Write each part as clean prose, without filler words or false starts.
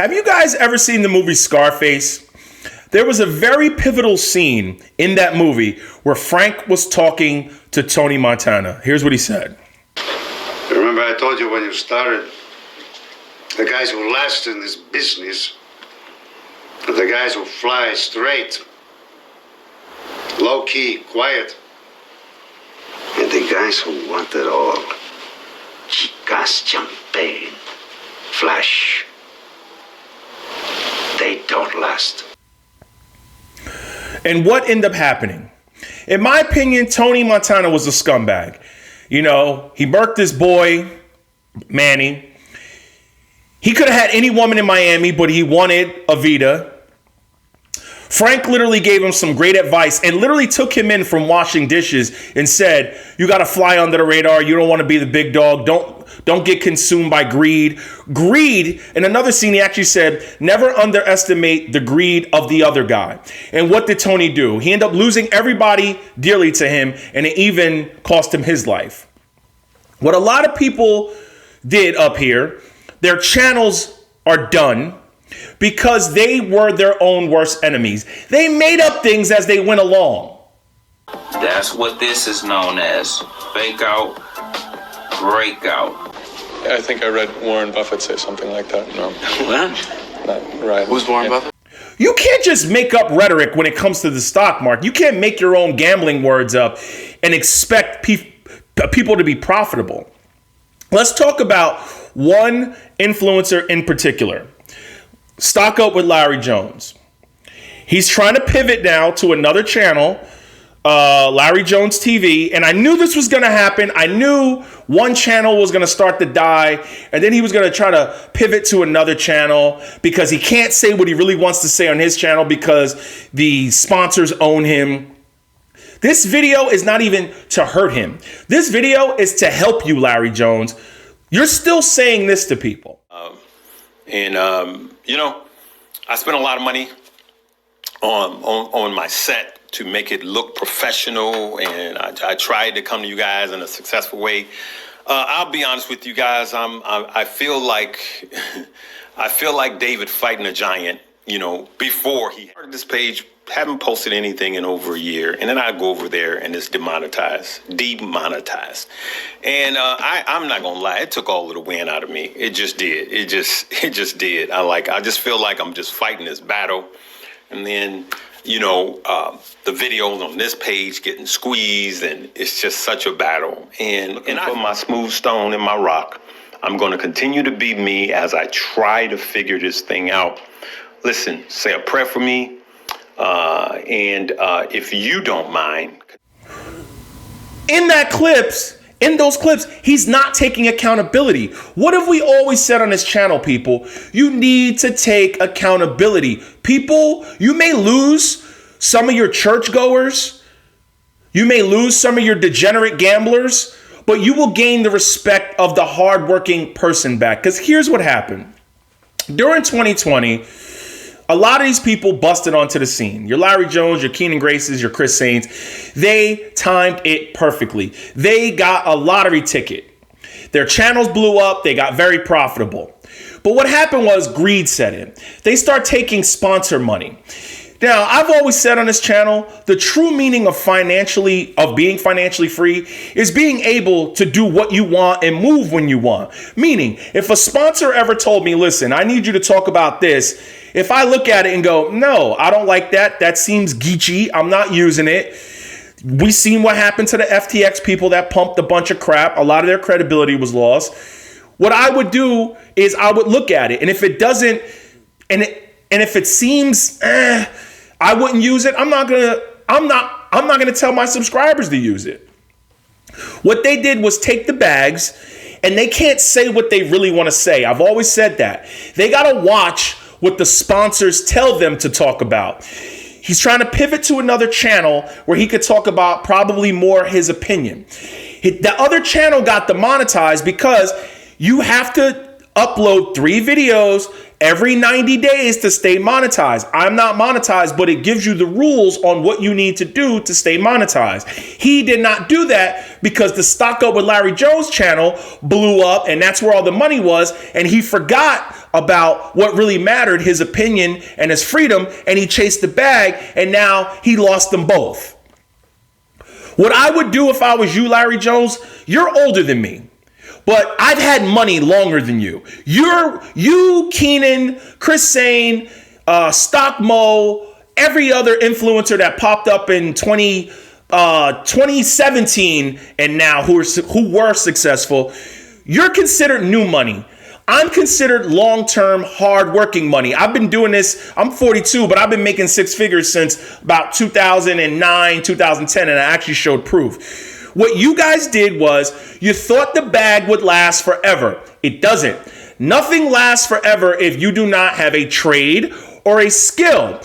Have you guys ever seen the movie Scarface? There was a very pivotal scene in that movie where Frank was talking to Tony Montana. Here's what he said. Remember I told you when you started, the guys who last in this business are the guys who fly straight, low-key, quiet, and the guys who want it all. Chicas, champagne, flash. They don't last. And what ended up happening? In my opinion, Tony Montana was a scumbag. You know, he murked this boy, Manny. He could have had any woman in Miami, but he wanted Avita. Frank literally gave him some great advice and literally took him in from washing dishes and said, you got to fly under the radar. You don't want to be the big dog. Don't get consumed by greed. Greed, in another scene, he actually said, never underestimate the greed of the other guy. And what did Tony do? He ended up losing everybody dearly to him, and it even cost him his life. What a lot of people did up here, their channels are done because they were their own worst enemies. They made up things as they went along. That's what this is known as. Fake out, break out. I think I read Warren Buffett say something like that. No. What? Not right. Who's Warren Buffett? You can't just make up rhetoric when it comes to the stock market. You can't make your own gambling words up and expect people to be profitable. Let's talk about one influencer in particular. Stock Up with Larry Jones. He's trying to pivot now to another channel, Larry Jones TV. And I knew this was going to happen. I knew one channel was going to start to die. And then he was going to try to pivot to another channel because he can't say what he really wants to say on his channel because the sponsors own him. This video is not even to hurt him. This video is to help you, Larry Jones. You're still saying this to people. You know, I spent a lot of money on my set to make it look professional, and I tried to come to you guys in a successful way. I'll be honest with you guys. I feel like David fighting a giant. You know, before he started this page, haven't posted anything in over a year, and then I go over there and it's demonetized. And I'm not gonna lie, it took all of the wind out of me. It just did. It just did. I just feel like I'm just fighting this battle, and then the videos on this page getting squeezed, and it's just such a battle. And I put my smooth stone in my rock. I'm gonna continue to be me as I try to figure this thing out. Listen, say a prayer for me. And if you don't mind. In those clips, he's not taking accountability. What have we always said on this channel, people? You need to take accountability. People, you may lose some of your churchgoers. You may lose some of your degenerate gamblers, but you will gain the respect of the hardworking person back. Because here's what happened. During 2020, a lot of these people busted onto the scene. Your Larry Jones, your Keenan Graces, your Chris Saints. They timed it perfectly. They got a lottery ticket. Their channels blew up. They got very profitable. But what happened was greed set in. They start taking sponsor money. Now, I've always said on this channel, the true meaning of being financially free is being able to do what you want and move when you want. Meaning, if a sponsor ever told me, listen, I need you to talk about this, if I look at it and go, no, I don't like that. That seems geeky. I'm not using it. We seen what happened to the FTX people that pumped a bunch of crap. A lot of their credibility was lost. What I would do is I would look at it. And if it doesn't, and if it seems, I wouldn't use it. I'm not gonna tell my subscribers to use it. What they did was take the bags, and they can't say what they really want to say. I've always said that. They gotta watch what the sponsors tell them to talk about. He's trying to pivot to another channel where he could talk about probably more his opinion. The other channel got demonetized because you have to upload 3 videos every 90 days to stay monetized. I'm not monetized, but it gives you the rules on what you need to do to stay monetized. He did not do that because the Stock Up with Larry Jones channel blew up, and that's where all the money was, and he forgot about what really mattered, his opinion and his freedom, and he chased the bag, and now he lost them both. What I would do if I was you, Larry Jones, you're older than me, but I've had money longer than you. You, Keenan, Chris Sane, Stock Mo, every other influencer that popped up in 2017 and now who were successful, you're considered new money. I'm considered long-term, hard-working money. I've been doing this. I'm 42, but I've been making six figures since about 2009, 2010, and I actually showed proof. What you guys did was you thought the bag would last forever. It doesn't. Nothing lasts forever if you do not have a trade or a skill.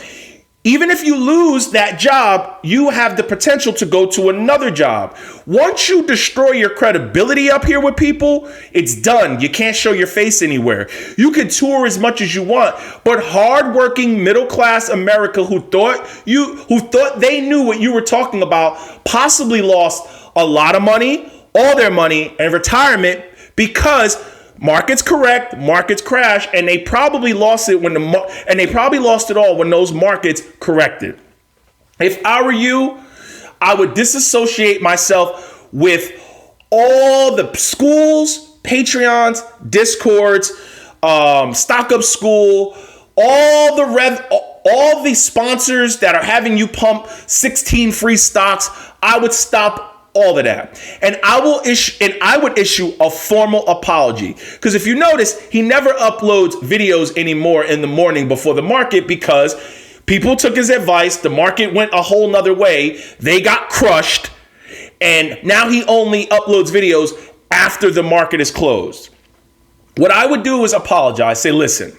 Even if you lose that job, you have the potential to go to another job. Once you destroy your credibility up here with people, it's done. You can't show your face anywhere. You can tour as much as you want, but hardworking middle-class America who thought they knew what you were talking about possibly lost a lot of money, all their money, and retirement because markets correct, markets crash, and they probably lost it all when those markets corrected. If I were you, I would disassociate myself with all the schools, Patreons, Discords, Stock Up School, all the sponsors that are having you pump 16 free stocks. I would stop all of that. And I would issue a formal apology. Because if you notice, he never uploads videos anymore in the morning before the market because people took his advice. The market went a whole nother way. They got crushed. And now he only uploads videos after the market is closed. What I would do is apologize. Say, listen,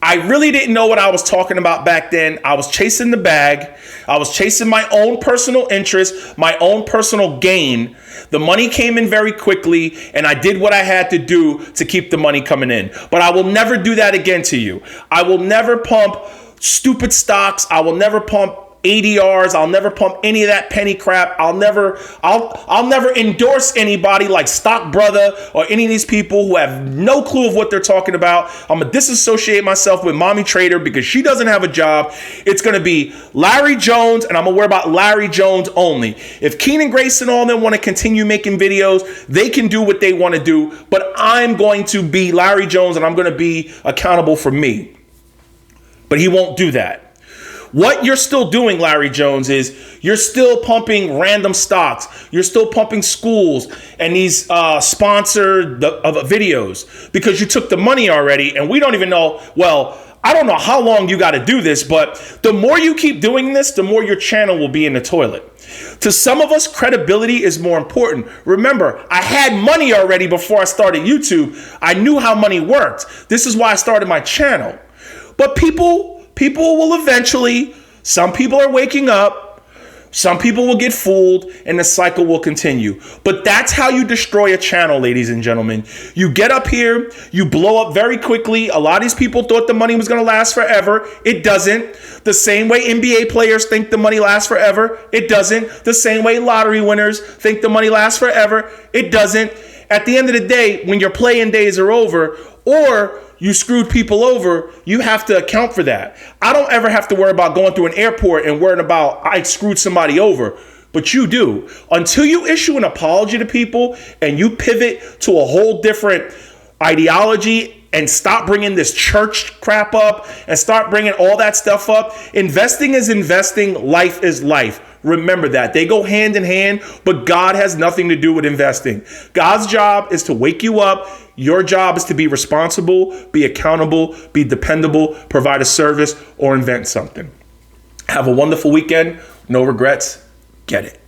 I really didn't know what I was talking about back then. I was chasing the bag. I was chasing my own personal interest, my own personal gain. The money came in very quickly, and I did what I had to do to keep the money coming in. But I will never do that again to you. I will never pump stupid stocks. I will never pump ADRs. I'll never pump any of that penny crap. I'll never endorse anybody like Stock Brother or any of these people who have no clue of what they're talking about. I'm gonna disassociate myself with Mommy Trader because she doesn't have a job. It's gonna be Larry Jones, and I'm gonna worry about Larry Jones only. If Keenan Grace and all them want to continue making videos, they can do what they want to do, but I'm going to be Larry Jones and I'm gonna be accountable for me. But he won't do that. What you're still doing, Larry Jones, is you're still pumping random stocks. You're still pumping schools and these sponsored videos because you took the money already. And we don't even know, well, I don't know how long you got to do this, but the more you keep doing this, the more your channel will be in the toilet. To some of us, credibility is more important. Remember, I had money already before I started YouTube. I knew how money worked. This is why I started my channel. But people will eventually, some people are waking up, some people will get fooled, and the cycle will continue. But that's how you destroy a channel, ladies and gentlemen. You get up here, you blow up very quickly. A lot of these people thought the money was going to last forever. It doesn't. The same way NBA players think the money lasts forever. It doesn't. The same way lottery winners think the money lasts forever. It doesn't. At the end of the day, when your playing days are over, or you screwed people over, you have to account for that. I don't ever have to worry about going through an airport and worrying about I screwed somebody over, but you do. Until you issue an apology to people and you pivot to a whole different ideology and stop bringing this church crap up and start bringing all that stuff up. Investing is investing. Life is life. Remember that. They go hand in hand, but God has nothing to do with investing. God's job is to wake you up. Your job is to be responsible, be accountable, be dependable, provide a service, or invent something. Have a wonderful weekend. No regrets. Get it.